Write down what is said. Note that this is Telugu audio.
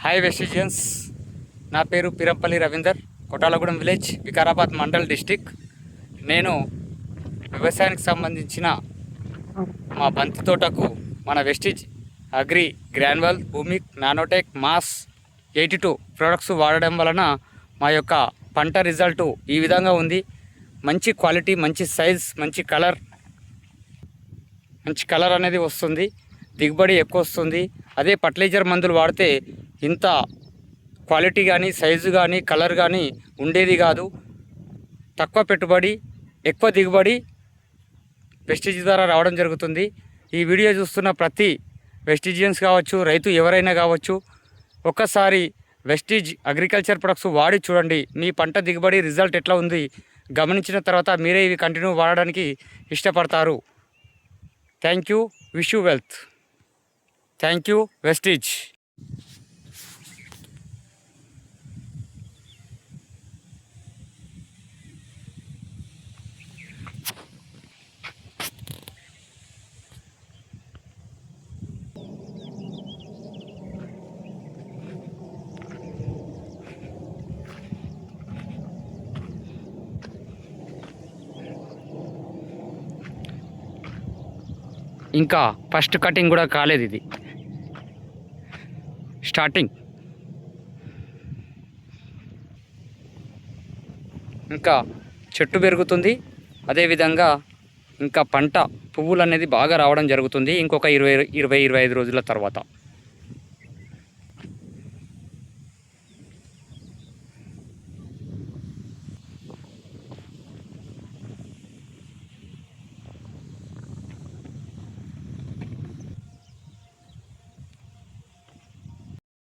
హాయ్ వెస్టిజియన్స్, నా పేరు పిరంపల్లి రవీందర్, కొటాలగూడెం విలేజ్, వికారాబాద్ మండల్ డిస్టిక్. నేను వ్యవసాయానికి సంబంధించిన మా బంతి తోటకు మన Vestige agri granule, Bhumik, nanotech, mass 82 products వాడడం వలన మా యొక్క పంట రిజల్టు ఈ విధంగా ఉంది. మంచి క్వాలిటీ, మంచి సైజ్, మంచి కలర్ అనేది వస్తుంది. దిగుబడి ఎక్కువ వస్తుంది. అదే ఫర్టిలైజర్ మందులు వాడితే ఇంత క్వాలిటీ కానీ, సైజు కానీ, కలర్ కానీ ఉండేది కాదు. తక్కువ పెట్టుబడి, ఎక్కువ దిగుబడి వెస్టిజ్ ద్వారా రావడం జరుగుతుంది. ఈ వీడియో చూస్తున్న ప్రతి వెస్టిజియన్స్ కావచ్చు, రైతు ఎవరైనా కావచ్చు, ఒక్కసారి వెస్టిజ్ అగ్రికల్చర్ ప్రొడక్ట్స్ వాడి చూడండి. మీ పంట దిగుబడి రిజల్ట్ ఎట్లా ఉంది గమనించిన తర్వాత మీరే ఇవి కంటిన్యూ వాడడానికి ఇష్టపడతారు. Thank you. Wish you wealth. Thank you Vestige. ఇంకా ఫస్ట్ కటింగ్ కూడా కాలేదు, ఇది స్టార్టింగ్. ఇంకా చెట్టు పెరుగుతుంది, అదేవిధంగా ఇంకా పంట పువ్వులు అనేది బాగా రావడం జరుగుతుంది ఇంకొక 20-25 రోజుల తర్వాత.